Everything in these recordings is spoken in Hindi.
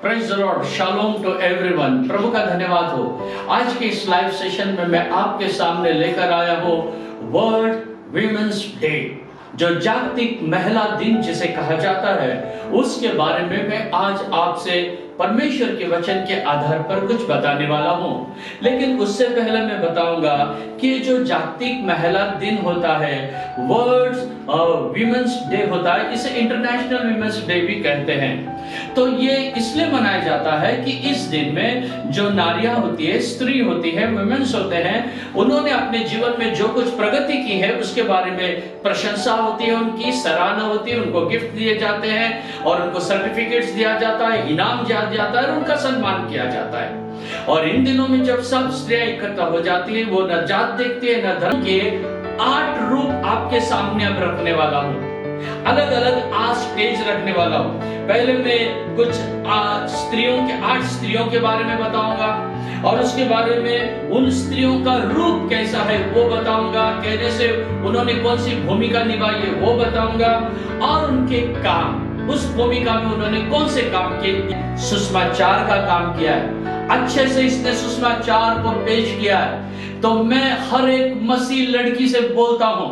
Praise the Lord, shalom to everyone. प्रभु का धन्यवाद हो। आज के इस लाइव सेशन में मैं आपके सामने लेकर आया हूँ वर्ल्ड वीमेंस डे, जो जागतिक महिला दिन जिसे कहा जाता है, उसके बारे में मैं आज आपसे परमेश्वर के वचन के आधार पर कुछ बताने वाला हूँ। लेकिन उससे पहले मैं बताऊंगा कि जो जागतिक महिला दिन होता है, वर्ल्ड वीमेंस डे होता है, इसे इंटरनेशनल वीमेंस डे भी कहते हैं। तो ये इसलिए मनाया जाता है कि इस दिन में जो नारियां होती है, स्त्री होती है, वुमेन्स होते हैं, उन्होंने अपने जीवन में जो कुछ प्रगति की है उसके बारे में प्रशंसा होती है, उनकी सराहना होती है, उनको गिफ्ट दिए जाते हैं और उनको सर्टिफिकेट्स दिया जाता है, इनाम दिया जाता है और उनका सम्मान किया जाता है। और इन दिनों में जब सब स्त्रियां इकट्ठा हो जाती है, वो न जात देखती है न धर्म के 8 रूप आपके सामने अब रखने वाला हूँ, अलग अलग 8 स्टेज रखने वाला हूँ। पहले मैं कुछ 8 स्त्रियों के बारे में बताऊंगा और उसके बारे में उन स्त्रियों का रूप कैसा है वो बताऊंगा, कहने से उन्होंने कौन सी भूमिका निभाई है वो बताऊंगा, और उनके काम, उस भूमिका में उन्होंने कौन से काम किए। सुसमाचार का काम किया है, अच्छे से इसने सुसमाचार को पेश किया है। तो मैं हर एक मसीह लड़की से बोलता हूं,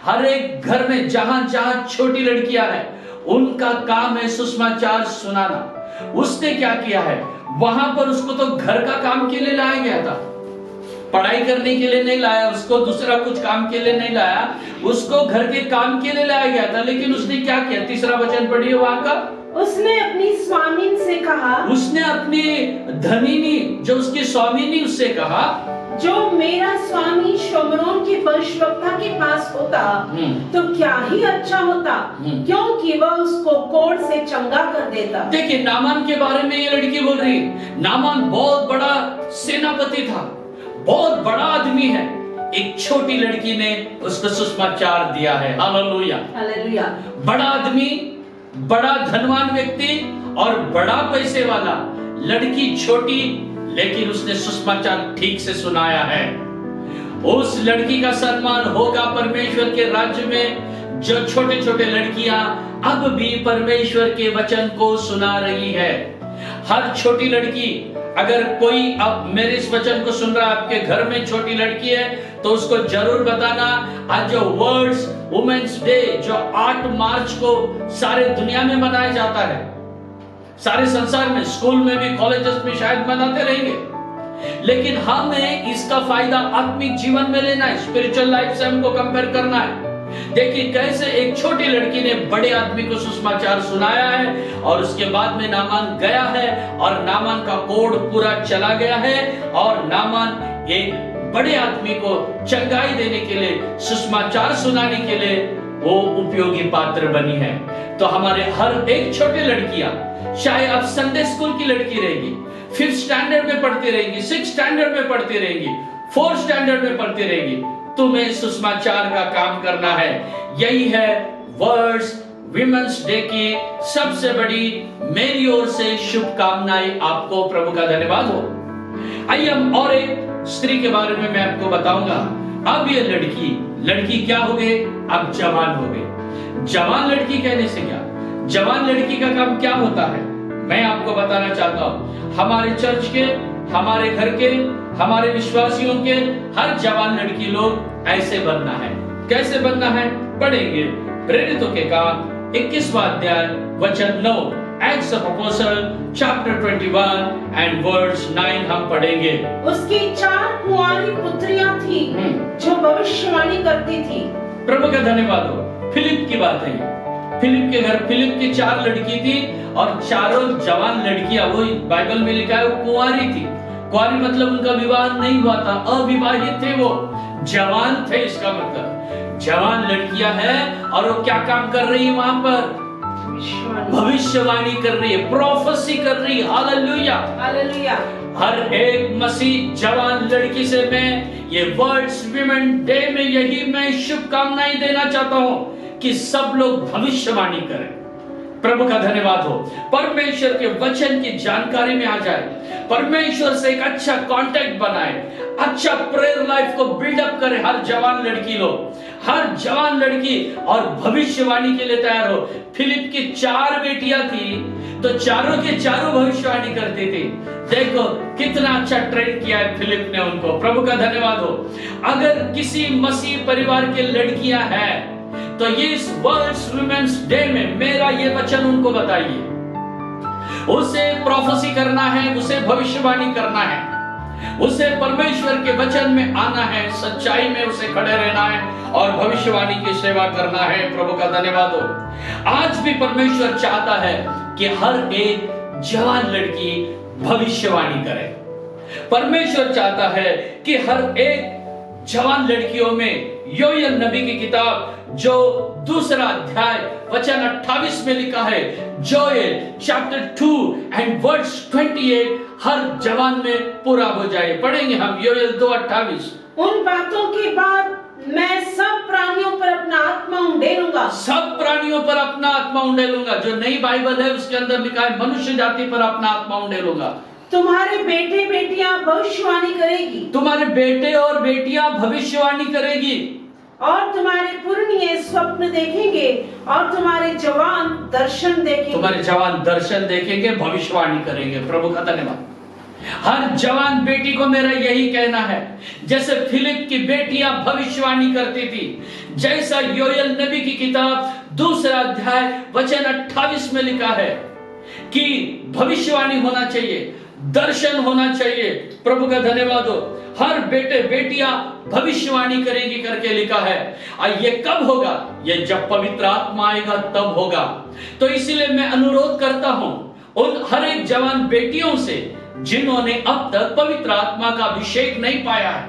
हर एक घर में जहां जहां छोटी लड़कियां हैं, उनका काम है सुसमाचार सुनाना। उसने क्या किया है, वहां पर उसको तो घर का काम के लिए लाया गया था, पढ़ाई करने के लिए नहीं लाया, उसको दूसरा कुछ काम के लिए नहीं लाया, उसको घर के काम के लिए लाया गया था। लेकिन उसने क्या किया, तीसरा वचन पढ़िए वहां का। उसने अपनी स्वामिन से कहा, उसने अपनी धनिनी, जो उसकी स्वामिनी, उससे कहा, जो मेरा स्वामी शोमरोन के वंशवक्ता के पास होता तो क्या ही अच्छा होता, क्योंकि वह उसको कोढ़ से चंगा कर देता। देखिए नामान के बारे में ये लड़की बोल रही है। नामान बहुत बड़ा सेनापति था, बहुत बड़ा आदमी है, एक छोटी लड़की ने उसको सुसमाचार दिया है। Hallelujah, hallelujah. बड़ा आदमी, बड़ा धनवान व्यक्ति और बड़ा पैसे वाला, लड़की छोटी, लेकिन उसने सुसमाचार ठीक से सुनाया है। उस लड़की का सम्मान होगा परमेश्वर के राज्य में। जो छोटे छोटे लड़कियां अब भी परमेश्वर के वचन को सुना रही है, हर छोटी लड़की, अगर कोई अब मेरे इस वचन को सुन रहा है, आपके घर में छोटी लड़की है, तो उसको जरूर बताना। आज जो वर्ल्ड वुमेन्स डे, जो 8 मार्च को सारे दुनिया में मनाया जाता है, सारे संसार में, स्कूल में भी, कॉलेजेस में शायद मनाते रहेंगे, लेकिन हमें इसका फायदा आत्मिक जीवन में लेना है, स्पिरिचुअल लाइफ से हमको कंपेयर करना है। देखिए कैसे एक छोटी लड़की ने बड़े आदमी को सुसमाचार सुनाया है, और उसके बाद में नामान गया है और नामान का कोढ़ पूरा चला गया है, और नामान एक बड़े आदमी को चंगाई देने के लिए, सुसमाचार सुनाने के लिए वो उपयोगी पात्र बनी है। तो हमारे हर एक छोटी लड़कियां, चाहे अब संडे स्कूल की लड़की रहेगी, 5th स्टैंडर्ड में पढ़ती रहेगी, 6th स्टैंडर्ड में पढ़ती रहेगी, 4th स्टैंडर्ड में पढ़ती रहेगी, तुम्हें सुसमाचार का काम करना है। यही है वर्ल्ड वीमेंस डे की सबसे बड़ी मेरी ओर से शुभकामनाएं। आपको प्रभु का धन्यवाद हो। आइए हम और एक स्त्री के बारे में मैं आपको बताऊंगा। अब ये लड़की क्या हो गई, अब जवान हो गई। जवान लड़की कहने से क्या, जवान लड़की का काम क्या होता है, मैं आपको बताना चाहता हूं। हमारे चर्च के, हमारे घर के, हमारे विश्वासियों के हर जवान लड़की लोग ऐसे बनना है। कैसे बनना है, पढ़ेंगे प्रेरितों के काम 21वां अध्याय वचन 9, acts of apostle chapter 21 and verse 9 हम पढ़ेंगे। उसकी 4 कुंवारी पुत्रियां थी जो भविष्यवाणी करती थी। प्रभु का धन्यवाद हो। फिलिप की बात है, फिलिप के घर, फिलिप की 4 लड़की थी और चारों जवान लड़कियां, वो बाइबल में लिखा है, वो कुंवारी थी। कुंवारी मतलब उनका विवाह नहीं हुआ था, अविवाहित थे, वो जवान थे। इसका मतलब जवान लड़कियां हैं और वो क्या काम कर रही है, वहां पर भविष्यवाणी कर रही है, प्रोफेसी कर रही है। Hallelujah, hallelujah. हर एक मसीह जवान लड़की से मैं ये वर्ल्ड वीमेन डे में यही मैं शुभकामनाएं देना चाहता हूं कि सब लोग भविष्यवाणी करें। प्रभु का धन्यवाद हो। परमेश्वर के वचन की जानकारी में आ जाए, परमेश्वर से एक अच्छा कांटेक्ट बनाए, अच्छा प्रेयर लाइफ को बिल्डअप करे हर जवान लड़की लोग। हर जवान लड़की और भविष्यवाणी के लिए तैयार हो। फिलिप की 4 बेटियां थी, तो चारों के चारों भविष्यवाणी करते थे। देखो कितना अच्छा ट्रेन किया है फिलिप ने उनको, प्रभु का धन्यवाद हो। अगर किसी मसीह परिवार के लड़कियां हैं तो ये इस वर्ल्ड वुमेन्स डे में मेरा ये वचन उनको बताइए। उसे प्रोफेसी करना है, उसे भविष्यवाणी करना है, उसे परमेश्वर के वचन में आना है, सच्चाई में उसे खड़े रहना है और भविष्यवाणी की सेवा करना है। प्रभु का धन्यवाद हो। आज भी परमेश्वर चाहता है कि हर एक जवान लड़की भविष्यवाणी करे। परमेश्वर चाहता है कि हर एक जवान लड़कियों में योएल नबी की किताब जो 2 अध्याय वचन 28 में लिखा है, जोएल चैप्टर 2 एंड वर्स 28 हर जवान में पूरा हो जाए। पढ़ेंगे हम योएल 2:28। उन बातों के बाद मैं सब प्राणियों पर अपना आत्मा उंडेलूंगा। सब प्राणियों पर अपना आत्मा उंडेलूंगा। जो नई बाइबल है उसके अंदर लिखा है मनुष्य जाति पर अपना आत्मा उंडेलूंगा। तुम्हारे बेटे बेटियां भविष्यवाणी करेगी। तुम्हारे बेटे और बेटियां भविष्यवाणी करेगी। और तुम्हारे पुरनिये स्वप्न देखेंगे और तुम्हारे जवान दर्शन देखेंगे। तुम्हारे जवान दर्शन देखेंगे, भविष्यवाणी करेंगे। प्रभु का धन्यवाद। हर जवान बेटी को मेरा यही कहना है, जैसे फिलिप की बेटियां भविष्यवाणी करती थी, जैसा योएल नबी की किताब 2 अध्याय वचन 28 में लिखा है कि भविष्यवाणी होना चाहिए, दर्शन होना चाहिए। प्रभु का धन्यवाद हो। हर बेटे बेटियां भविष्यवाणी करेंगी करके लिखा है। और ये कब होगा? ये जब पवित्र आत्मा आएगा तब होगा। तो इसीलिए मैं अनुरोध करता हूं उन हर एक जवान बेटियों से जिन्होंने अब तक पवित्र आत्मा का अभिषेक नहीं पाया है,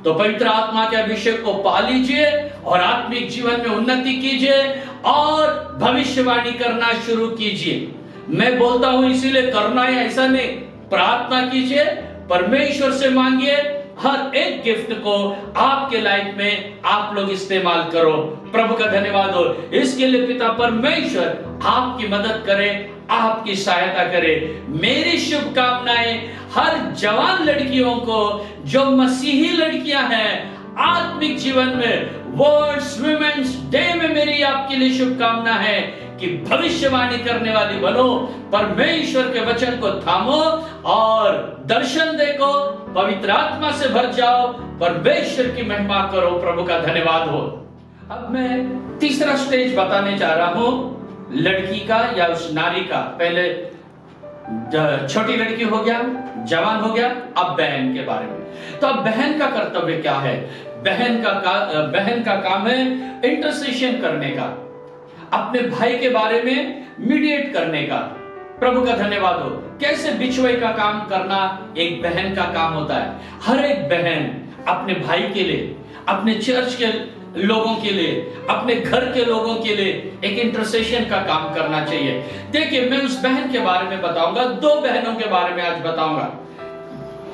तो पवित्र आत्मा के अभिषेक को पा लीजिए और आत्मिक जीवन में उन्नति कीजिए और भविष्यवाणी करना शुरू कीजिए। मैं बोलता हूं इसीलिए करना है ऐसा नहीं, प्रार्थना कीजिए, परमेश्वर से मांगिए, हर एक गिफ्ट को आपके लाइफ में आप लोग इस्तेमाल करो। प्रभु का धन्यवाद हो। इसके लिए पिता परमेश्वर आपकी मदद करे, आपकी सहायता करे। मेरी शुभकामनाएं हर जवान लड़कियों को जो मसीही लड़कियां हैं आत्मिक जीवन में वर्ल्ड वुमेन्स डे में मेरी आपके लिए शुभकामना है कि भविष्यवाणी करने वाली बनो, परमेश्वर के वचन को थामो और दर्शन देखो, पवित्र आत्मा से भर जाओ, परमेश्वर की महिमा करो। प्रभु का धन्यवाद हो। अब मैं तीसरा स्टेज बताने जा रहा हूं लड़की का या उस नारी का। पहले छोटी लड़की हो गया, जवान हो गया, अब बहन के बारे में। तो अब बहन का कर्तव्य क्या है? बहन का काम है इंटरसेशन करने का, अपने भाई के बारे में मीडिएट करने का। प्रभु का धन्यवाद हो। कैसे बिछुए का काम करना एक बहन का काम होता है। हर एक बहन अपने भाई के लिए, अपने चर्च के लोगों के लिए, अपने घर के लोगों के लिए एक इंटरसेशन का काम करना चाहिए। देखिए मैं उस बहन के बारे में बताऊंगा, 2 बहनों के बारे में आज बताऊंगा।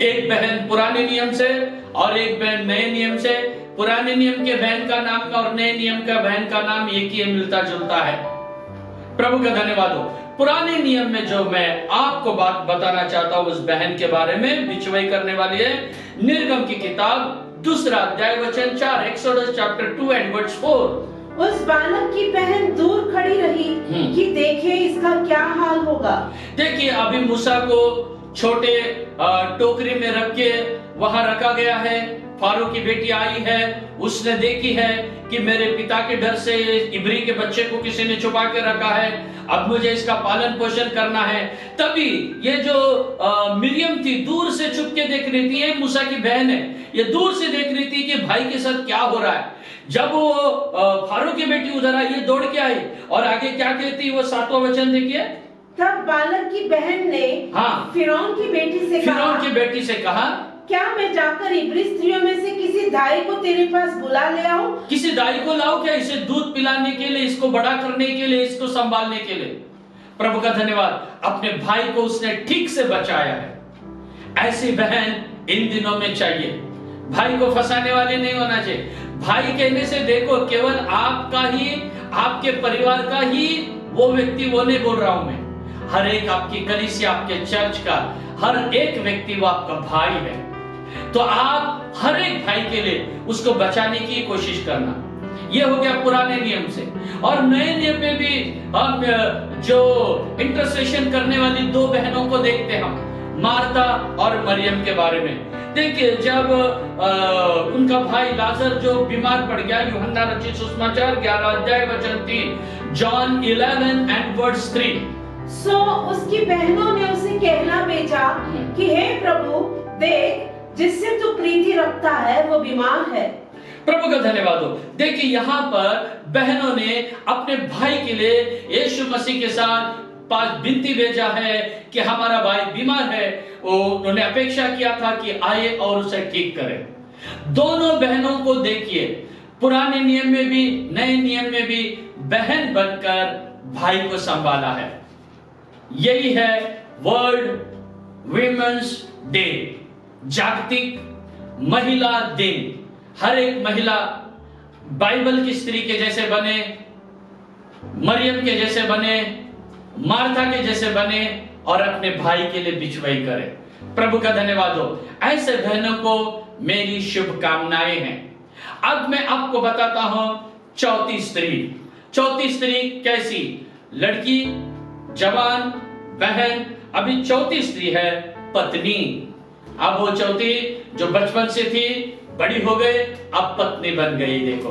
एक बहन पुराने नियम से और एक बहन नए नियम से। पुराने नियम के बहन का नाम और नए नियम का बहन का नाम एक ही मिलता जुलता है। प्रभु का धन्यवाद हो। पुराने नियम में जो मैं आपको बात बताना चाहता हूं उस बहन के बारे में, बिचवाई करने वाली है, निर्गम की किताब 2 अध्याय वचन 4, एक्सोडस चैप्टर 2 एंड वर्स 4। उस बालक की बहन दूर खड़ी रही कि देखे इसका क्या हाल होगा। देखिए अभी मूसा को छोटे टोकरी में रख के वहां रखा गया है। फारो की बेटी आई है, उसने देखी है कि मेरे पिता के डर से इब्री के बच्चे को किसी ने छुपा के रखा है, अब मुझे इसका पालन पोषण करना है। तभी ये जो मिरियम थी दूर से छुप के देख रही थी, ये मूसा की बहन है, ये दूर से देख रही थी कि भाई के साथ क्या हो रहा है। जब वो फारो की बेटी उधर आई, ये दौड़ के आई और आगे क्या कहती, वो 7वां वचन देखिए। तब बालक की बहन ने फिरौन की बेटी से कहा, क्या मैं जाकर इब्री स्त्रियों में से किसी दाई को तेरे पास बुला ले आऊं? किसी दाई को लाओ क्या, इसे दूध पिलाने के लिए, इसको बड़ा करने के लिए, इसको संभालने के लिए। प्रभु का धन्यवाद। अपने भाई को उसने ठीक से बचाया है। ऐसी बहन इन दिनों में चाहिए। भाई को फंसाने वाले नहीं होना चाहिए। भाई कहने से देखो केवल आपका ही, आपके परिवार का ही वो व्यक्ति, वो नहीं बोल रहा हूं मैं, हर एक आपकी कलीसिया, आपके चर्च का हर एक व्यक्ति वो आपका भाई है। तो आप हर एक भाई के लिए उसको बचाने की कोशिश करना। ये हो गया पुराने नियम से। और नए नियम में भी हम जो इंटरसेशन करने वाली दो बहनों को देखते हैं, हम मार्था और मरियम के बारे में। देखिए, जब उनका भाई लाजर जो बीमार पड़ गया, यूहन्ना रचित सुसमाचार 11 अध्याय वचन 3, जॉन 11 and verse 3। उसकी बहनों ने उसे कहना भेजा कि हे प्रभु, देख, जिससे तू प्रीति रखता है वो बीमार है। प्रभु का धन्यवाद हो। देखिए, यहाँ पर बहनों ने अपने भाई के लिए यीशु मसीह के साथ पास विनती भेजा है कि हमारा भाई बीमार है। उन्होंने अपेक्षा किया था कि आए और उसे ठीक करे। दोनों बहनों को देखिए, पुराने नियम में भी नए नियम में भी बहन बनकर भाई को संभाला है। यही है वर्ल्ड विमेंस डे, जागतिक महिला दिन। हर एक महिला बाइबल की स्त्री के जैसे बने, मरियम के जैसे बने, मार्था के जैसे बने और अपने भाई के लिए बिचवाई करे। प्रभु का धन्यवाद हो। ऐसे बहनों को मेरी शुभकामनाएं हैं। अब मैं आपको बताता हूं चौथी स्त्री। चौथी स्त्री कैसी? लड़की, जवान, बहन। अभी चौथी स्त्री है पत्नी। अब वो चौथी जो बचपन से थी, बड़ी हो गई, अब पत्नी बन गई। देखो,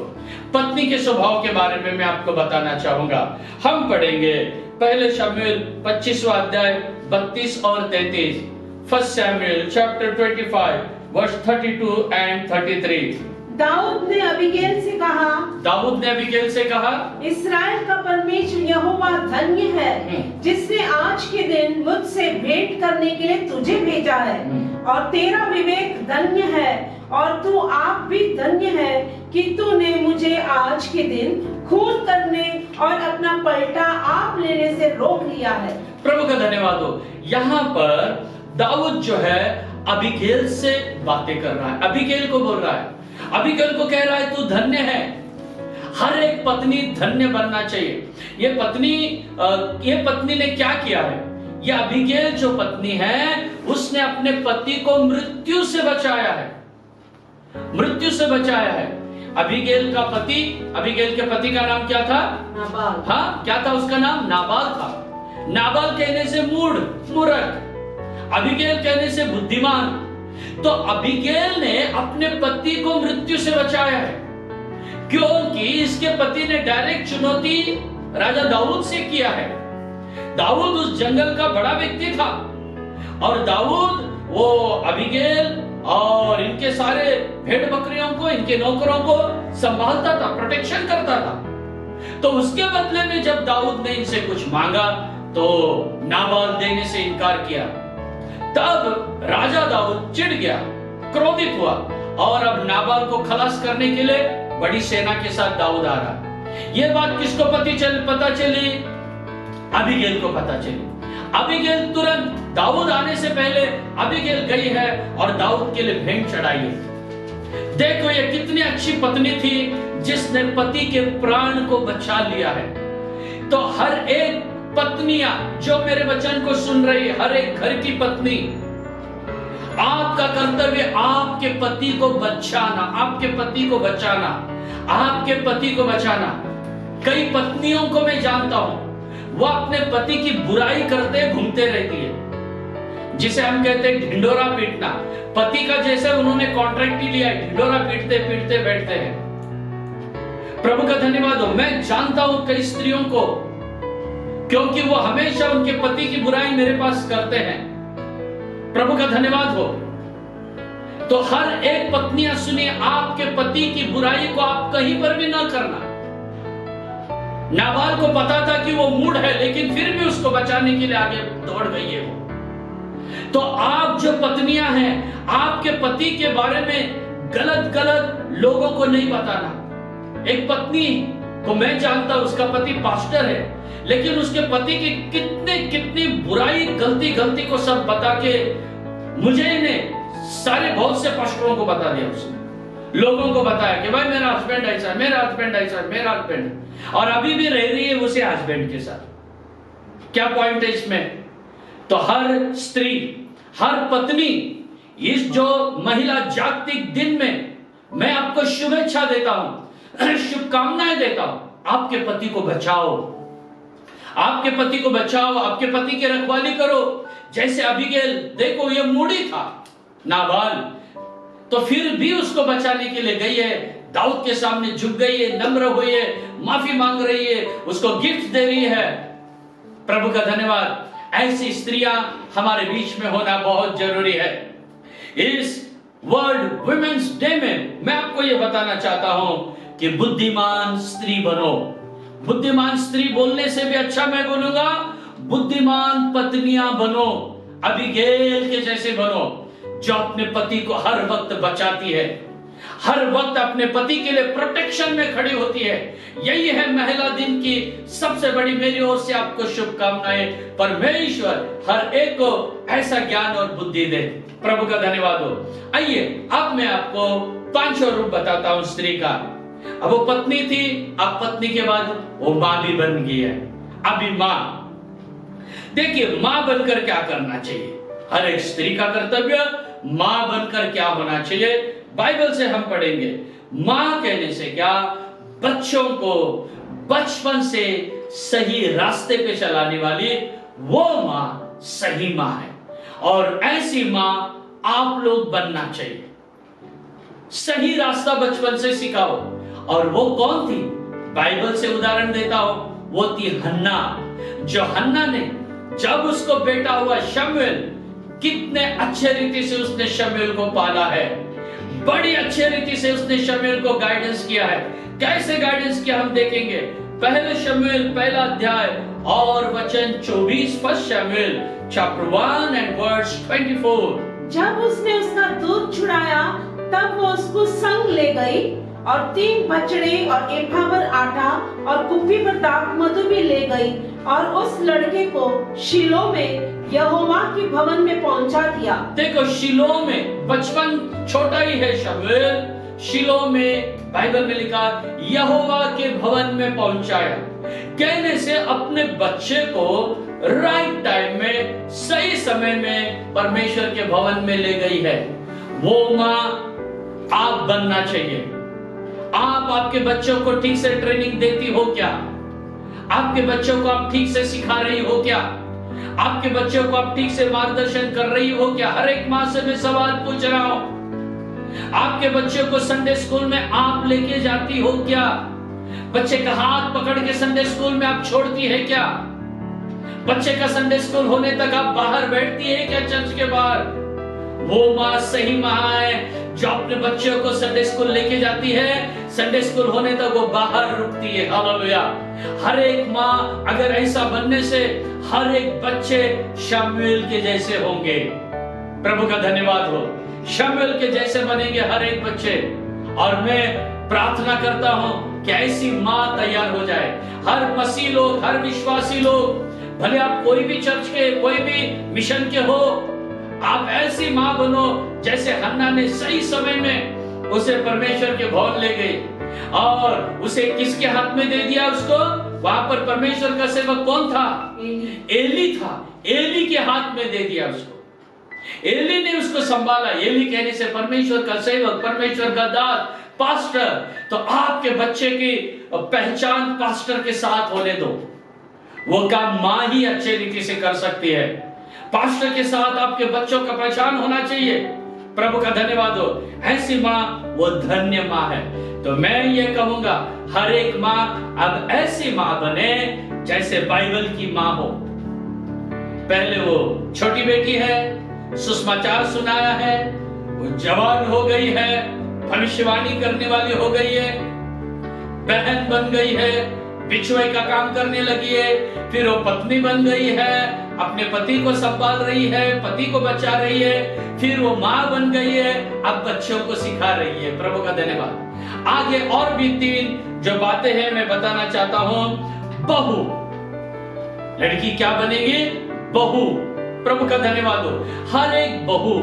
पत्नी के स्वभाव के बारे में मैं आपको बताना चाहूंगा। हम पढ़ेंगे पहले शमूएल 25वां अध्याय 32 और 33। फर्स्ट शमूएल चैप्टर 25 वर्स 32 and 33। दाऊद ने अबीगैल से कहा, इस्राएल का परमेश्वर यहोवा धन्य है, जिसने आज के दिन मुझसे भेंट करने के लिए तुझे भेजा है। और तेरा विवेक धन्य है, और तू आप भी धन्य है कि तूने मुझे आज के दिन खून करने और अपना पलटा आप लेने से रोक लिया है। प्रभु का धन्यवाद हो। यहाँ पर दाऊद जो है अबीगैल से बातें कर रहा है, अबीगैल को बोल रहा है, अबीगैल को कह रहा है तू धन्य है। हर एक पत्नी धन्य बनना चाहिए। ये पत्नी ने क्या किया है? ये अबीगैल जो पत्नी है, उसने अपने पति को मृत्यु से बचाया है, मृत्यु से बचाया है। अबीगैल के पति का नाम क्या था? नाबाल। हाँ, क्या था उसका नाम? नाबाल था। नाबाल कहने से मूर्ख, अबीगैल कहने से बुद्धिमान। तो अबीगैल ने अपने पति को मृत्यु से बचाया है, क्योंकि इसके पति ने डायरेक्ट चुनौती राजा दाऊद से किया है। दाऊद उस जंगल का बड़ा व्यक्ति था, और दाऊद वो अबीगैल और इनके सारे भेड़ बकरियों को, इनके नौकरों को संभालता था, प्रोटेक्शन करता था। तो उसके बदले में जब दाऊद ने इनसे कुछ मांगा तो नाबाल देने से इनकार किया। तब राजा दाऊद चिढ़ गया, क्रोधित हुआ, और अब नाबाल को खलास करने के लिए बड़ी सेना के साथ दाऊद आ रहा। यह बात किसको पता चली? अबीगैल को पता चली। अबीगैल तुरंत दाऊद आने से पहले अबीगैल गई है और दाऊद के लिए भेंट चढ़ाई है। देखो, ये कितनी अच्छी पत्नी थी जिसने पति के प्राण को बचा लिया है। तो हर एक पत्नियां जो मेरे वचन को सुन रही है, हर एक घर की पत्नी, आपका कर्तव्य आपके पति को बचाना, आपके पति को बचाना, आपके पति को बचाना। कई पत्नियों को मैं जानता हूं, वो अपने पति की बुराई करते घूमते रहती है, जिसे हम कहते हैं ढिंडोरा पीटना। पति का जैसे उन्होंने कॉन्ट्रैक्ट ही लिया है, ढिंडोरा पीटते पीटते बैठते हैं। प्रभु का धन्यवाद हो। मैं जानता हूं कई स्त्रियों को, क्योंकि वो हमेशा उनके पति की बुराई मेरे पास करते हैं। प्रभु का धन्यवाद हो। तो हर एक पत्नियां सुनिए, आपके पति की बुराई को आप कहीं पर भी ना करना। नाबाल को पता था कि वो मूड है, लेकिन फिर भी उसको बचाने के लिए आगे दौड़ गई है वो। तो आप जो पत्नियां हैं, आपके पति के बारे में गलत लोगों को नहीं बताना। एक पत्नी को मैं जानता हूं, उसका पति पास्टर है, लेकिन उसके पति की कितनी बुराई, गलती को सब बता के मुझे ने सारे बहुत से पास्टरों को बता दिया। उसने लोगों को बताया कि भाई मेरा हस्बैंड ऐसा है, मेरा हस्बैंड ऐसा है, मेरा हस्बैंड, और अभी भी रह रही है उसे हस्बैंड के साथ। क्या पॉइंट है इसमें? तो हर स्त्री, हर पत्नी, इस जो महिला जागतिक दिन में मैं आपको शुभेच्छा देता हूं। शुभकामनाएं देता हूं, आपके पति को बचाओ, आपके पति को बचाओ, आपके पति की रखवाली करो। जैसे अबीगैल, देखो ये मूडी था नाबाल, तो फिर भी उसको बचाने के लिए गई है, दाऊद के सामने झुक गई है, नम्र हुई है, माफी मांग रही है, उसको गिफ्ट दे रही है। प्रभु का धन्यवाद। ऐसी स्त्रियां हमारे बीच में होना बहुत जरूरी है। इस वर्ल्ड वुमेन्स डे में मैं आपको यह बताना चाहता हूं कि बुद्धिमान स्त्री बनो। बुद्धिमान स्त्री बोलने से भी अच्छा मैं बोलूंगा, बुद्धिमान पत्नियां बनो, अबीगैल के जैसे बनो, जो अपने पति को हर वक्त बचाती है, हर वक्त अपने पति के लिए प्रोटेक्शन में खड़ी होती है। यही है महिला दिन की सबसे बड़ी मेरी ओर से आपको शुभकामनाएं। परमेश्वर हर एक को ऐसा ज्ञान और बुद्धि दे। प्रभु का धन्यवाद हो। आइए अब मैं आपको 5 रूप बताता हूं स्त्री का। अब वो पत्नी थी, अब पत्नी के बाद वो मां भी बन गई है। अभी मां, देखिए मां बनकर क्या करना चाहिए, हर एक स्त्री का कर्तव्य मां बनकर क्या होना चाहिए, बाइबल से हम पढ़ेंगे। मां कहने से क्या, बच्चों को बचपन से सही रास्ते पे चलाने वाली वो मां सही मां है, और ऐसी मां आप लोग बनना चाहिए। सही रास्ता बचपन से सिखाओ। और वो कौन थी, बाइबल से उदाहरण देता हो, वो थी हन्ना। जो हन्ना ने जब उसको बेटा हुआ शमूएल, कितने अच्छे रीति से उसने शमूएल को पाला है, बड़ी अच्छे रीति से उसने शमूएल को गाइडेंस किया है। कैसे गाइडेंस किया हम देखेंगे। पहले शमूएल पहला अध्याय और वचन 24, फर्स्ट शमूएल चैप्टर 1 एंड वर्स 24। जब उसने उसका दूध छुड़ाया तब वो उसको संग ले गई और 3 बछड़े और एफा भर आटा और कुप्पी भर दाख मधु भी ले गई और उस लड़के को शीलो में यहोवा के भवन में पहुंचा दिया। देखो शीलो में, बचपन छोटा ही है शमूएल, शीलो में बाइबल में लिखा यहोवा के भवन में पहुंचाया। कहने से अपने बच्चे को राइट टाइम में, सही समय में परमेश्वर के भवन में ले गई है। वो मां आप बनना चाहिए। आप आपके बच्चों को ठीक से ट्रेनिंग देती हो क्या? आपके बच्चों को आप ठीक से सिखा रही हो क्या? आपके बच्चों को आप ठीक से मार्गदर्शन कर रही हो क्या? हर एक मां से मैं सवाल पूछ रहा हूं। आपके बच्चों को संडे स्कूल में आप लेके जाती हो क्या? बच्चे का हाथ पकड़ के संडे स्कूल में आप छोड़ती है क्या? बच्चे का संडे स्कूल होने तक आप बाहर बैठती है क्या, चर्च के बाहर? वो मां सही मां है जो अपने बच्चों को संडे स्कूल लेके जाती है, संडे स्कूल होने तक वो बाहर रुकती है। हालेलुया। हर एक मां अगर ऐसा बनने से हर एक बच्चे शमूएल के जैसे होंगे। प्रभु का धन्यवाद हो। शमूएल के जैसे बनेंगे हर एक बच्चे। और मैं प्रार्थना करता हूं कि ऐसी मां तैयार हो जाए। हर मसीह लोग, हर विश्वासी लोग, भले आप कोई भी चर्च के, कोई भी मिशन के हो, आप ऐसी मां बनो जैसे हन्ना ने सही समय में उसे परमेश्वर के भवन ले गई और उसे किसके हाथ में दे दिया? उसको वहां पर परमेश्वर का सेवक कौन था? एली था। एली के हाथ में दे दिया उसको। एली ने उसको संभाला। एली कहने से परमेश्वर का सेवक, परमेश्वर का दास, पास्टर। तो आपके बच्चे की पहचान पास्टर के साथ होने दो। वो काम मां ही अच्छे रीति से कर सकती है। पास्टर के साथ आपके बच्चों का पहचान होना चाहिए। प्रभु का धन्यवाद हो। ऐसी मां वो धन्य मां है। तो मैं ये कहूंगा हर एक मां अब ऐसी मां बने जैसे बाइबल की मां हो। पहले वो छोटी बेटी है, सुसमाचार सुनाया है, वो जवान हो गई है, भविष्यवाणी करने वाली हो गई है, बहन बन गई है, बिछुए का काम करने लगी है, फिर वो पत्नी बन गई है, अपने पति को संभाल रही है, पति को बचा रही है, फिर वो मां बन गई है, अब बच्चों को सिखा रही है। प्रभु का धन्यवाद। आगे और भी 3 जो बातें हैं मैं बताना चाहता हूं। बहू, लड़की क्या बनेगी? बहू। प्रभु का धन्यवाद हो। हर एक बहू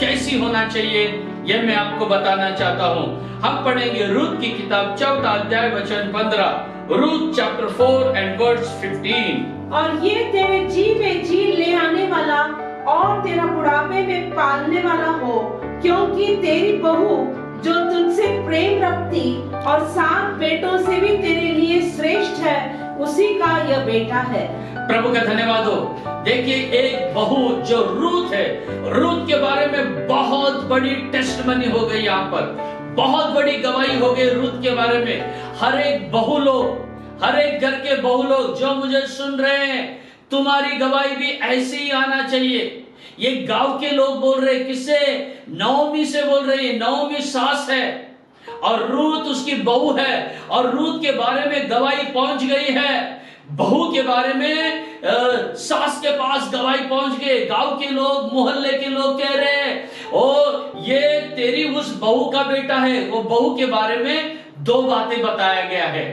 कैसी होना चाहिए यह मैं आपको बताना चाहता हूं। हम पढ़ेंगे रूत की किताब 4 अध्याय वचन 15, रूत चैप्टर 4 एंड वर्स 15। और ये तेरे जी में जी ले आने वाला और तेरा बुढ़ापे में पालने वाला हो, क्योंकि तेरी बहू जो तुझसे प्रेम रखती और साथ उसी का यह बेटा है। प्रभु का धन्यवाद हो। देखिए, एक बहू जो रूत है, रूत के बारे में बहुत बड़ी टेस्टमनी हो गई, यहाँ पर बहुत बड़ी गवाही हो गई रूत के बारे में। हर एक बहू लोग, हर एक घर के बहू लोग जो मुझे सुन रहे हैं, तुम्हारी गवाही भी ऐसे ही आना चाहिए। ये गांव के लोग बोल रहे, किससे? नओमी से बोल रहे हैं। नओमी सास है और रूत उसकी बहू है, और रूत के बारे में गवाही पहुंच गई है। बहू के बारे में सास के पास गवाही पहुंच गए। गांव के लोग, मोहल्ले के लोग कह रहे हैं, ओ ये तेरी उस बहू का बेटा है। वो बहू के बारे में दो बातें बताया गया है।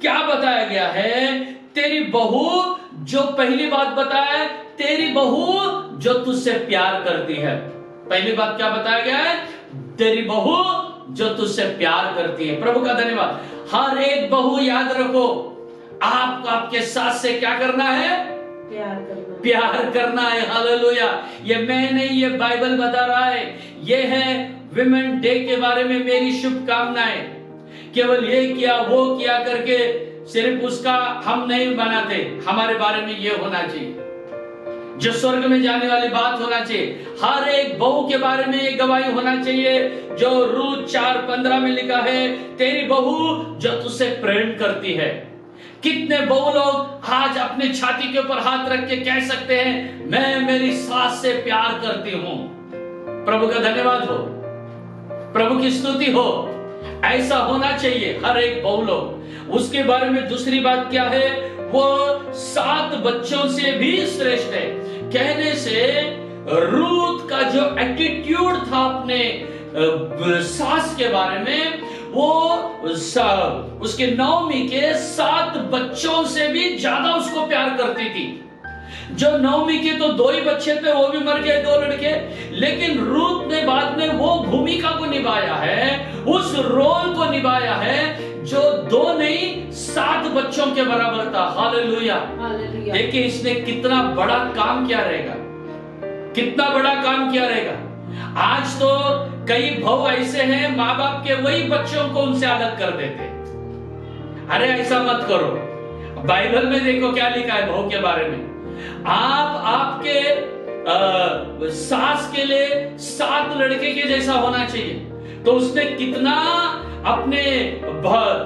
क्या बताया गया है? तेरी बहू, जो पहली बात बताया, तेरी बहू जो तुझसे प्यार करती है। पहली बात क्या बताया गया है? तेरी बहू जो तुझसे प्यार करती है। प्रभु का धन्यवाद। हर एक बहू याद रखो, आपको आपके सास से क्या करना है? प्यार करना है। हालेलुया। ये मैं नहीं, ये बाइबल बता रहा है। ये है विमेन डे के बारे में मेरी शुभकामनाएं। केवल ये किया वो किया करके सिर्फ उसका हम नहीं बनाते। हमारे बारे में ये होना चाहिए जो स्वर्ग में जाने वाली बात होना चाहिए। हर एक बहू के बारे में ये गवाही होना चाहिए जो रूत 4:15 में लिखा है, तेरी बहू जो तुझसे प्रेम करती है। कितने बहू लोग आज अपने छाती के ऊपर हाथ रख के कह सकते हैं, मैं मेरी सास से प्यार करती हूं। प्रभु का धन्यवाद हो, प्रभु की स्तुति हो। ऐसा होना चाहिए हर एक बहू लोग। उसके बारे में दूसरी बात क्या है? वो 7 बच्चों से भी श्रेष्ठ है। कहने से रूत का जो एटीट्यूड था अपने सास के बारे में, वो उसके नौमी के 7 बच्चों से भी ज्यादा उसको प्यार करती थी। जो नौमी के तो 2 ही बच्चे थे, वो भी मर गए, 2 लड़के। लेकिन रूत ने बाद में वो भूमिका को निभाया है, उस रोल को निभाया है जो 2 नहीं 7 बच्चों के बराबर था। हालेलुया। देखिए इसने कितना बड़ा काम किया रहेगा, कितना बड़ा काम किया रहेगा। आज तो कई बहू ऐसे हैं, माँ बाप के वही बच्चों को उनसे अलग कर देते। अरे ऐसा मत करो। बाइबल में देखो क्या लिखा है बहू के बारे में। आप आपके सास के लिए 7 लड़के के जैसा होना चाहिए। तो उसने कितना अपने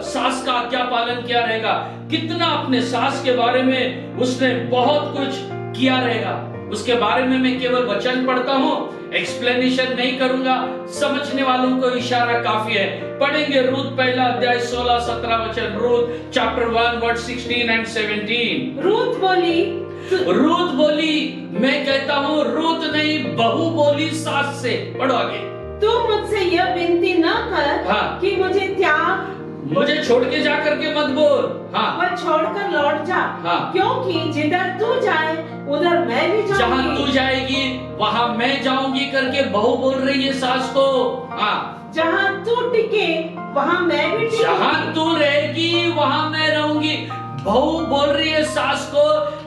सास का आज्ञा पालन किया रहेगा, कितना अपने सास के बारे में उसने बहुत कुछ किया रहेगा। उसके बारे में मैं केवल वचन पढ़ता हूं, एक्सप्लेनेशन नहीं करूंगा। समझने वालों को इशारा काफी है। पढ़ेंगे रूत पहला अध्याय 16-17 वचन। Ruth chapter 1 verse 16 and 17। Ruth बोली, मैं कहता हूँ रूत नहीं, बहू बोली सास से। पढ़ो आगे। तू मुझसे यह विनती न कर कि मुझे त्याग, मुझे छोड़ के जा करके मत बोल। पर छोड़कर लौट जा। क्योंकि जिधर तू जाए उधर मैं भी जाऊंगी। जहाँ तू जाएगी वहाँ मैं जाऊंगी करके बहू बोल रही है सास को। जहाँ तू टिके वहाँ मैं भी टिकूंगी। जहाँ तू रहेगी वहाँ मैं रहूंगी। बहू बोल रही है सास को,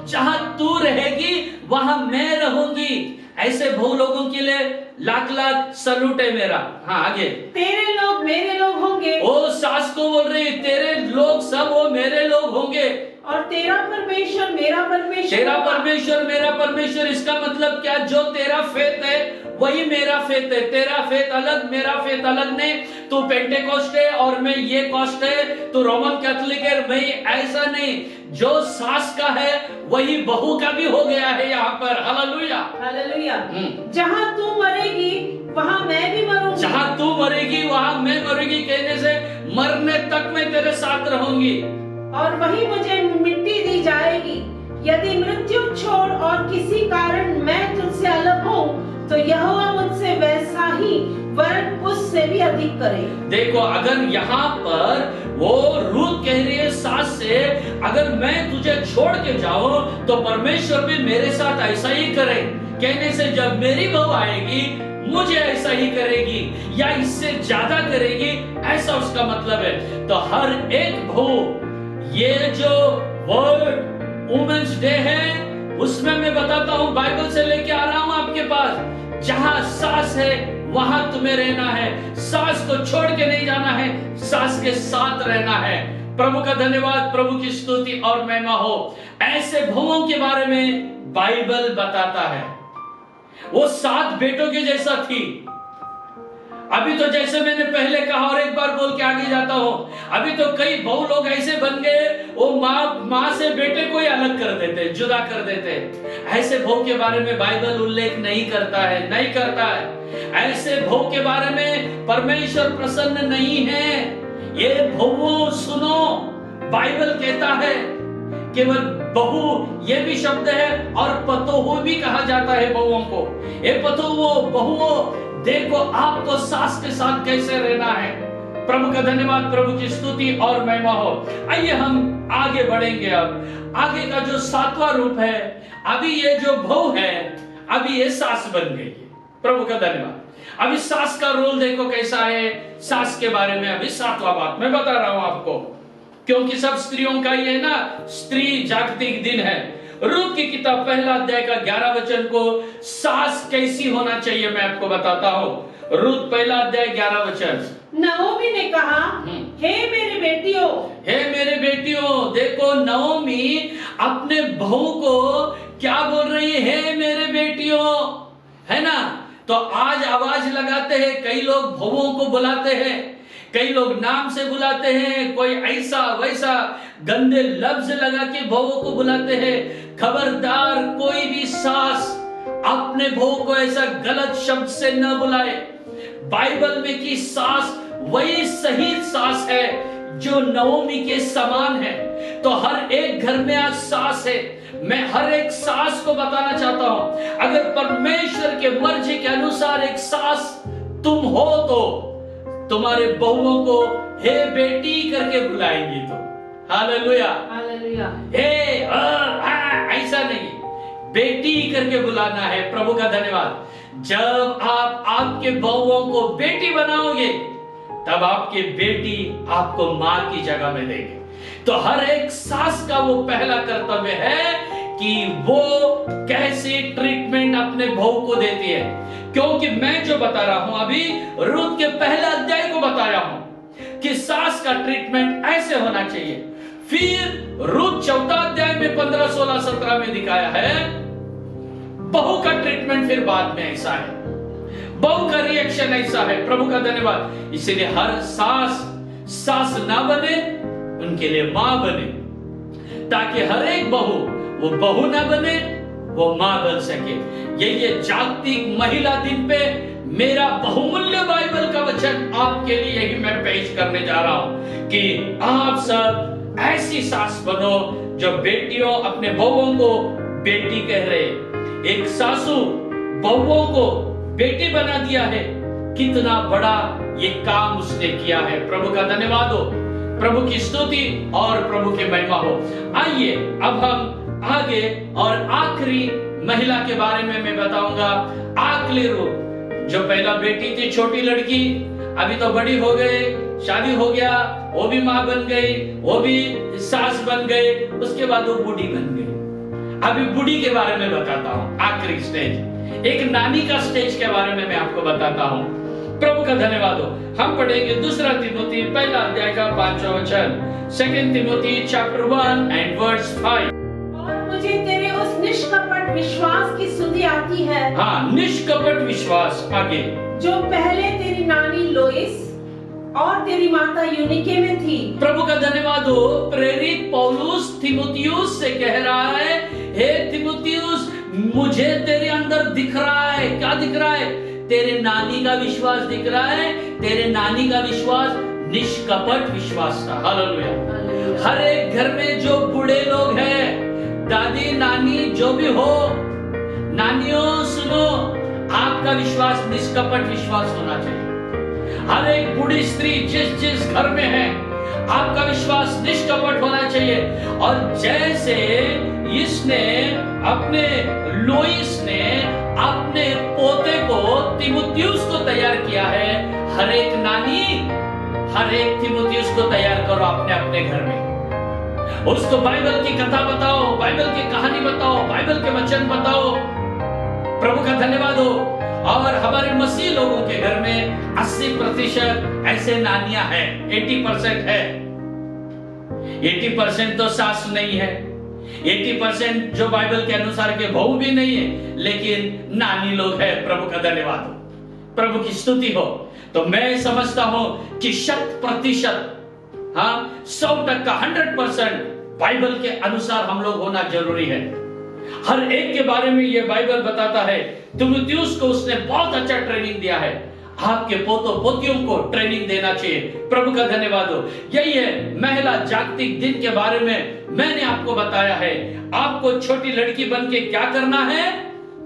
जहाँ तू रहेगी वहाँ मैं रहूंगी। ऐसे बहू लोगों के लिए लाख लाख सलूट है मेरा। आगे। तेरे लोग मेरे लोग होंगे। ओ सास को बोल रही, तेरे लोग सब वो मेरे लोग होंगे। और तेरा परमेश्वर मेरा परमेश्वर। तेरा परमेश्वर मेरा परमेश्वर। इसका मतलब क्या? जो तेरा फेथ है वही मेरा फेथ है। तेरा फेथ अलग, मेरा फेथ अलग नहीं। तू पेंटेकोस्ट है और मैं ये कॉस्ट है, तू रोमन कैथोलिक है, मैं ऐसा नहीं। जो सास का है वही बहू का भी हो गया है यहाँ पर। Hallelujah, hallelujah. जहाँ तू मरेगी वहाँ मैं भी मरूंगी। जहाँ तू मरेगी वहाँ मैं मरूंगी कहने से मरने तक मैं तेरे साथ रहूंगी। और वही मुझे मिट्टी दी जाएगी। यदि मृत्यु छोड़ और किसी कारण मैं तुझसे अलग हूँ तो यहोवा मुझसे वैसा ही वरन उससे भी अधिक करे। देखो, अगर यहाँ पर वो रूत कह रही है सास से, अगर मैं तुझे छोड़ के जाऊं तो परमेश्वर भी मेरे साथ ऐसा ही करे। कहने से जब मेरी बहू आएगी मुझे ऐसा ही करेगी या इससे ज्यादा करेगी, ऐसा उसका मतलब है। तो हर एक बहू, ये जो वर्ल्ड वुमेन्स डे है उसमें मैं बताता हूँ, बाइबल से लेके आ रहा हूँ आपके पास। जहाँ सास है वहां तुम्हें रहना है। सास को छोड़ के नहीं जाना है, सास के साथ रहना है। प्रभु का धन्यवाद, प्रभु की स्तुति और महिमा हो। ऐसे बहुओं के बारे में बाइबल बताता है। वो 7 बेटों के जैसा थी। अभी तो जैसे मैंने पहले कहा और एक बार बोल के आगे जाता हूं, अभी तो कई बहु लोग ऐसे बन गए, वो माँ से बेटे को ही अलग कर देते, जुदा कर देते। ऐसे बहु के बारे में बाइबल उल्लेख नहीं करता है। ऐसे बहु के बारे में परमेश्वर प्रसन्न नहीं है। ये बहुओं सुनो, बाइबल कहता है केवल बहु ये भी शब्द है और पतोहू भी कहा जाता है बहुओं को। ये पतोहू बहुओं, देखो आपको सास के साथ कैसे रहना है। प्रभु का धन्यवाद, प्रभु की स्तुति और महिमा हो। आइए हम आगे बढ़ेंगे। अब आगे का जो 7वां रूप है, अभी ये जो बहू है, अभी ये सास बन गई है। प्रभु का धन्यवाद। अभी सास का रोल देखो कैसा है। सास के बारे में अभी 7वां बात मैं बता रहा हूं आपको, क्योंकि सब स्त्रियों का ये ना स्त्री जागतिक दिन है। रूत की किताब पहला अध्याय का 11 वचन को सास कैसी होना चाहिए मैं आपको बताता हूँ। रूत पहला अध्याय 11 वचन। नओमी ने कहा, हे मेरे बेटियों, हे मेरे बेटियों। देखो नओमी अपने बहू को क्या बोल रही है, हे मेरे बेटियों, है ना। तो आज आवाज लगाते हैं, कई लोग बहुओं को बुलाते हैं, कई लोग नाम से बुलाते हैं, कोई ऐसा वैसा गंदे लफ्ज लगा के बहुओं को बुलाते हैं। खबरदार कोई भी सास अपने बहू को ऐसा गलत शब्द से न बुलाए। बाइबल में की सास वही सही सास है जो नओमी के समान है। तो हर एक घर में आज सास है। मैं हर एक सास को बताना चाहता हूं, अगर परमेश्वर के मर्जी के अनुसार एक सास तुम हो तो तुम्हारे बहुओं को हे बेटी करके बुलाएंगे। तो हालेलुया, हालेलुया। हे ऐसा नहीं, बेटी करके बुलाना है। प्रभु का धन्यवाद। जब आप आपके बहुओं को बेटी बनाओगे, तब आपके बेटी आपको मां की जगह में देंगे। तो हर एक सास का वो पहला कर्तव्य है कि वो कैसे ट्रीटमेंट अपने बहू को देती है। क्योंकि मैं जो बता रहा हूं अभी रूत के पहला अध्याय को बताया हूं कि सास का ट्रीटमेंट ऐसे होना चाहिए। फिर रूत 4 अध्याय में 15, 16, 17 में दिखाया है बहू का ट्रीटमेंट। फिर बाद में ऐसा है, बहू का रिएक्शन ऐसा है। प्रभु का धन्यवाद। इसलिए हर सास ना बने, उनके लिए मां बने, ताकि हर एक बहू वो बहू ना बने, वो मां बन सके। ये जागतिक महिला दिन पे मेरा बहुमूल्य बाइबल का वचन आपके लिए ही मैं पेश करने जा रहा हूं कि आप सब ऐसी सास बनो जो बेटियों अपने बहुओं को बेटी कह रहे। एक सासू बहुओं को बेटी बना दिया है। कितना बड़ा ये काम उसने किया है। प्रभु का धन्यवाद हो, प्रभु की स्तुति और प्रभु की महिमा हो। आइए अब हम आगे और आखिरी महिला के बारे में मैं बताऊंगा। आखिरी रूप जो पहला बेटी थी, छोटी लड़की, अभी तो बड़ी हो गई, शादी हो गया, वो भी मां बन गई, वो भी सास बन गई, उसके बाद वो बूढ़ी बन गई। अभी बूढ़ी के बारे में बताता हूं। आखिरी स्टेज, एक नानी का स्टेज के बारे में मैं आपको बताता हूं। प्रभु का धन्यवाद हो। हम पढ़ेंगे 2 तिमोथी पहला अध्याय का 5वां वचन। 2 तिमोथी चैप्टर 1 एंड वर्स 5। और मुझे तेरे उस निष्कपट विश्वास की सुधि आती है। हाँ, निष्कपट विश्वास। आगे, जो पहले तेरी नानी लोइस और तेरी माता यूनिके में थी। प्रभु का धन्यवाद हो। प्रेरित पौलुस तिमुथियुस से कह रहा है, हे तिमुथियुस, मुझे तेरे अंदर दिख रहा है। क्या दिख रहा है? तेरे नानी का विश्वास दिख रहा है। तेरे नानी का विश्वास निष्कपट विश्वास था। हालेलुया। हर एक घर में जो बूढ़े लोग हैं, दादी नानी जो भी हो, नानियों सुनो, आपका विश्वास निष्कपट विश्वास होना चाहिए। हर एक बूढ़ी स्त्री जिस घर में है, आपका विश्वास निष्कपट होना चाहिए। और जैसे इसने अपने लोइस ने अपने पोते को तिमुथियुस को तैयार किया है, हर एक नानी हर एक तिमुथियुस को तैयार करो अपने अपने घर में। उसको बाइबल की कथा बताओ, बाइबल की कहानी बताओ, बाइबल के वचन बताओ। प्रभु का धन्यवाद हो। और हमारे मसीह लोगों के घर में 80% ऐसे नानियां हैं, 80% है। 80% तो सास नहीं है, 80% जो बाइबल के अनुसार के बहू भी नहीं है, लेकिन नानी लोग है। प्रभु का धन्यवाद हो, प्रभु की स्तुति हो। तो मैं समझता हूं कि 100%, हाँ 100% 100% बाइबल के अनुसार हम लोग होना जरूरी है। हर एक के बारे में ये बाइबल बताता है। तीमुथियुस को उसने बहुत अच्छा ट्रेनिंग दिया है। आपके पोतों पोतियों को ट्रेनिंग देना चाहिए। प्रभु का धन्यवाद हो। यही है महिला जागतिक दिन के बारे में मैंने आपको बताया है। आपको छोटी लड़की बन के क्या करना है?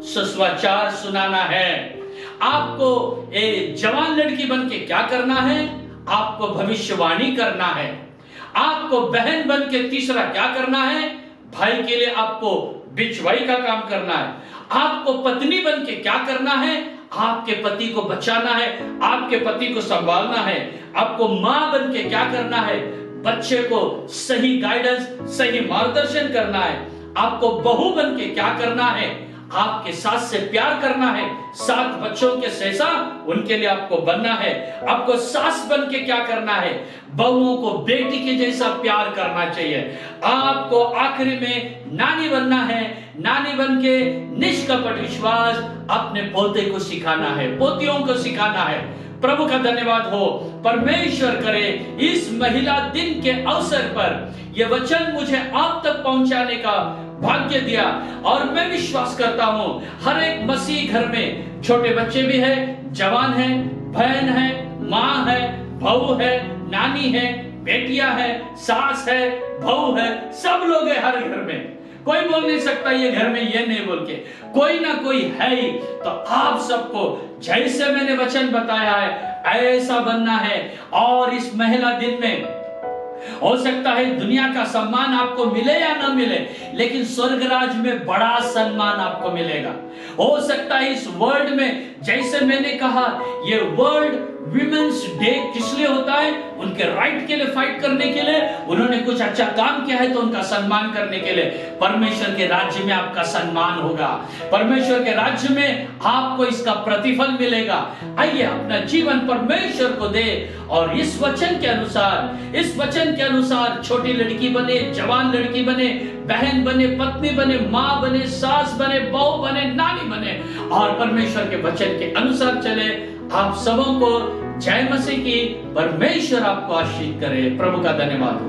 सुसमाचार सुनाना है। आपको एक जवान लड़की बन के क्या करना है? आपको भविष्यवाणी करना है। आपको बहन बन के तीसरा क्या करना है? भाई के लिए आपको बिचवाई का काम करना है। आपको पत्नी बन के क्या करना है? आपके पति को बचाना है, आपके पति को संभालना है। आपको मां बन के क्या करना है? बच्चे को सही गाइडेंस, सही मार्गदर्शन करना है। आपको बहू बन के क्या करना है? आपके सास से प्यार करना है। 7 बच्चों के जैसा उनके लिए आपको बनना है। आपको सास बन के क्या करना है? बहुओं को बेटी के जैसा प्यार करना चाहिए। आपको आखिरी में नानी बनना है। नानी बन के निष्कपट विश्वास अपने पोते को सिखाना है, पोतियों को सिखाना है। प्रभु का धन्यवाद हो। परमेश्वर करे इस महिला दिन के अवसर पर यह वचन मुझे आप तक पहुंचाने का भाग्य दिया। और मैं विश्वास करता हूं हर एक मसीह घर में छोटे बच्चे भी है, जवान है, बहन है, माँ है, बहू है, नानी है, बेटियां है, सास है, बहू है, सब लोग है हर घर में। कोई बोल नहीं सकता ये घर में ये नहीं बोल के, कोई ना कोई है ही। तो आप सबको जैसे मैंने वचन बताया है ऐसा बनना है। और इस महिला दिन में हो सकता है दुनिया का सम्मान आपको मिले या ना मिले, लेकिन स्वर्गराज में बड़ा सम्मान आपको मिलेगा। हो सकता है इस वर्ल्ड में, जैसे मैंने कहा, ये वर्ल्ड विमेंस डे किस लिए होता है? उनके राइट के लिए फाइट करने के लिए। उन्होंने कुछ अच्छा काम किया है तो उनका सम्मान करने के लिए। परमेश्वर के राज्य में आपका सम्मान होगा, परमेश्वर के राज्य में आपको इसका प्रतिफल मिलेगा। आइए अपना जीवन परमेश्वर को दे और इस वचन के अनुसार छोटी लड़की बने, जवान लड़की बने, बहन बने, पत्नी बने, माँ बने, सास बने, बहू बने, नानी बने और परमेश्वर के वचन के अनुसार चले। आप सबों को जय मसीह की। परमेश्वर आपको आशीष करे। प्रभु का धन्यवाद हो।